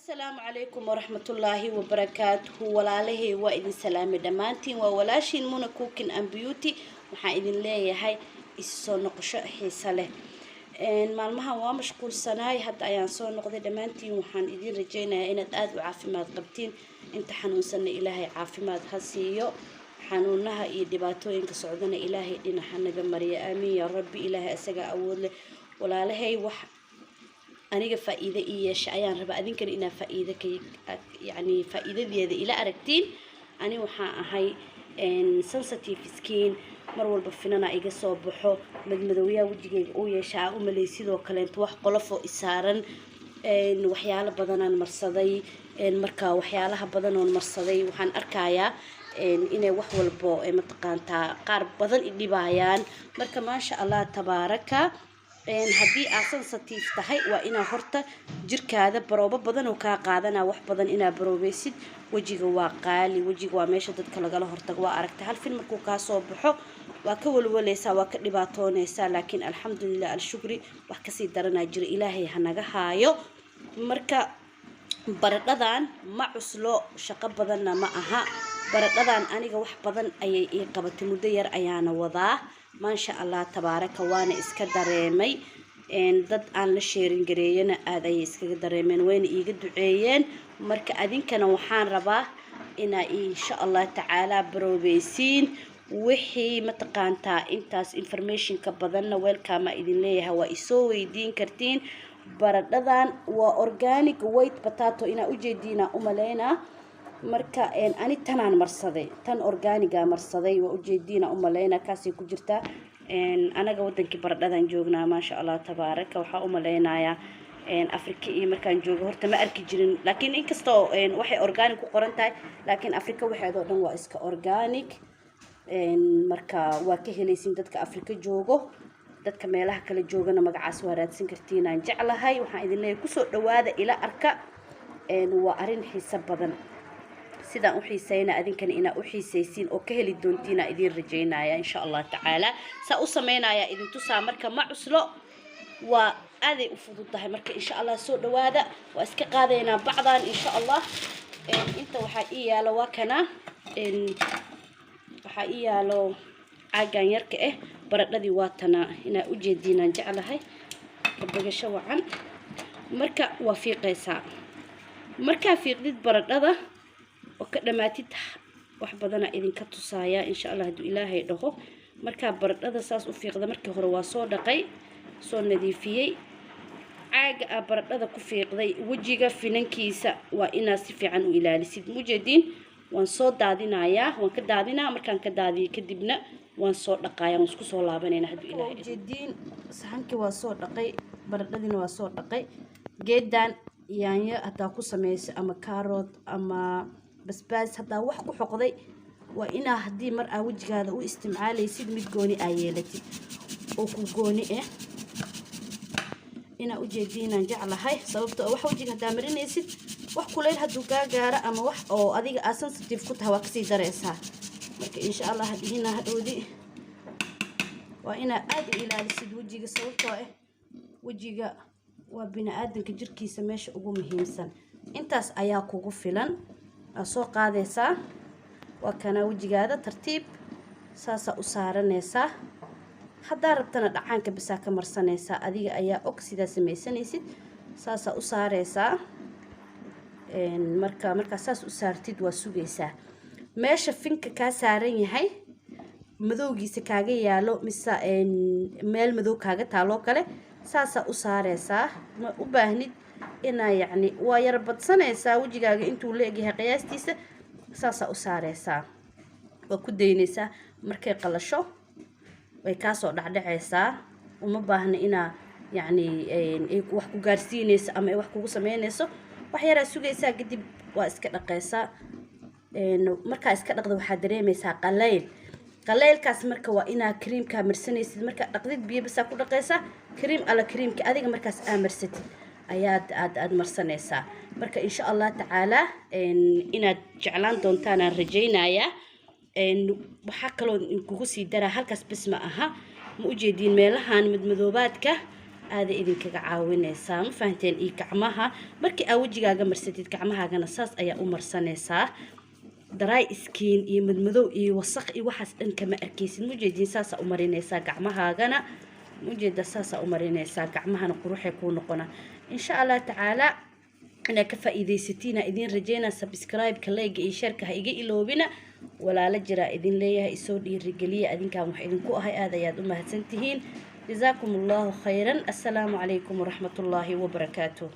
السلام عليكم ورحمة الله وبركاته ولاله وإذن سلام دمانتين وولاشين منا كوكين أم بيوتي وحا إذن ليه هاي إسسو نقشة حيساله maalmahan waa mashquulsanahay hadda ayaan soo noqday dhamaantiin waxaan idin rajaynayaa inaad aad u caafimaad qabtiin inta xanuunsanna ilaahay caafimaad ha siiyo xanuunaha iyo dhibaatooyinka socdana ilaahay dhinaca naga mariyo aamiin ya rabbi ilaahay asaga awood leh walaalahay wax aniga faa'iido yeesha ayaan rabaa adinkana inaa faa'iido ka yani faa'iidadeeda ila aragtiin ani waxaan ahay sensitive skin mar walba finana iga soo baxo madmadowya wajigayga oo yeeshaa u maleysidoo kale wax qolof oo isaaran waxyaalo badan aan marsaday marka waxyaalaha badan oo marsaday waxaan arkayaa inay wax walba mataqaanta qaar badan idhibayaan marka maasha Allah tabaaraka haddii aad sensitive tahay waa inaa horta jirkaada baroobo badan oo ka qaadana wax badan inaa baroobaysid wajiga waa qaali wajiga waa meesha dadka lagala hortago waa aragtay hal film markuu ka soo baxo waa ka walwalaysaa waa ka dhibaatoonaysaa laakiin alxamdulillah alshukri wax ka sii daranaa jira ilaahay hanaga haayo marka baradhadan ma cuslo shaqo badanna ma aha baradhadan aniga wax badan ayay ii qabatay muddo yar ayaana wadaa maasha Allah tabaaraka waana iska dareemay dad aan la sheerin gareeyana aad ay iskaga dareemeen wayna iiga duceeyeen marka adinkana waxaan rabaa ina insha Allah taala baroobaysiin wixii mataqaanta intaas information ka badanna welcome idin leeyahay waa isoo weydiin kartiin baradhadan waa organic white potato ina u jeedina u maleena marka ani tanaan marsaday tan organiga marsaday waa u jeedina u maleena kaasay ku jirta anaga wadankii baradhadan joognaa maasha Allah tabaaraka waxa u maleenayaa Afrika iyo markaan joogo horta ma arki jirin laakiin inkastoo waxay organic ku qoran tahay laakiin Afrika waxeedoo dhan waa iska organic marka waa ka helaysin dadka Afrika joogo dadka meelaha kala joogana magacaas waa raadsan kartiin aan jeclahay waxaan idin leeyahay ku soo dhawaada ila arka waa arin xiiso badan sidaan u xiiseeyna adinkana ina u xiiseysiin oo ka heli doontiina idin rajaynaya insha Allah taala sa u sameynaya idin tusaa marka ma cuslo waa aad u fududahay marka insha Allah soo dhawaada waa iska qaadayna bacdan insha Allah inta waxa ii yaalo waa kana waxa ii yaalo caagan yarka baradhadii waa tana ina u jeedinaan jeclahay bagasho wacan marka waa fiiqaysaa marka fiiqdid baradhada oo ka dhamaatid wax badan idinka tusaaya insha Allah haduu ilaahay dhaho marka baradhada saas u fiiqda markii hore waa soo dhaqay soo nadiifiyay caaga baradhada ku fiiqday wajiga finankiisa waa ina si fiican u ilaalisid mujeedin waan soo daadinayaa waan ka daadinaa markaan ka daadiyo kadibna waan soo dhaqayaa waan isku soo laabanayna haduu ilaahay mujeedin saxankii waa soo dhaqay baradhadina waa soo dhaqay geedan yaanyo hadaa ku sameeyay ama carrot ama basbaas hadaa wax ku xoqday waa ina hadii mar aa wajigaada u isticmaalaysid mid gooni ay yeelatid oo ku gooni ina u jeedinaan jeclahay sababtoo wax wajiga hadaa marinaysid wax kuleel haduu gaagaara ama wax oo adiga sensitive ku tahay waa ka sii dareysaa marka insha Allah hadina hadhoodi waa ina aad u ilaalisid wajiga sababtoo wajiga waa bini'aadanka jirkiisa meesha ugu muhiimsan intaas ayaa kugu filan soo qaadaysaa waa kana wajigaada tartiib saasa u saaranaysaa hadaa rabtana dhacaanka bisa ka marsanaysaa adiga ayaa og sida sameeysanaysid saasa u saaraysaa marka saas u saartid waa sugaysaa meesha finka ka saaran yahay madowgiisa kaaga yaalo mise meel madow kaaga taalo kale saasa u saaraysaa ma u baahnid ina yani waa yar badsanaysaa wajigaaga intuu leeyahay qiyaastiisa saasa u saaraysaa waa ku deynaysaa markay qalasho way ka soo dhacdhacaysaa uma baahna ina yani wax ku gaarsiinayso ama wax kugu sameynayso wax yar sugaysaa kadib waa iska dhaqaysaa marka iska dhaqdo waxa dareemaysaa qaleelkaas marka waa ina creamka marsanaysid marka dhaqdid biyo bas ku dhaqaysaa cream ala creamka adiga markaas amarsatid ayaad marsanaysaa marka insha Allah taala inaad jeclaan doontaan aan rajaynaya waxa kale oo kugu sii daraa halkaas bas ma aha ma u jeedin meelahan madmadoobaadka aada idinkaga caawinaysaa ma fahanteen iyo gacmaha markii aa wejigaaga marsatid gacmahaagana saas ayaa u marsanaysaa dry skin iyo madmadow iyo wasaq iyo waxaas dhan kama arkaysid mujeedin saasa u marinaysaa gacmahaagana mujeeda saasa u marinaysaa gacmahana quruxay kuu noqona insha Allah tacaala أنا كفائدة ستينا إذن رجينا سبسكرايب كلايك إيشار كهيجي إلوبنا ولا لجرا إذن ليها يسود الرجالية إذن كانوا إذن كو هاي هذا يا دمها سنتهين جزاكم الله خيرا السلام عليكم ورحمة الله وبركاته.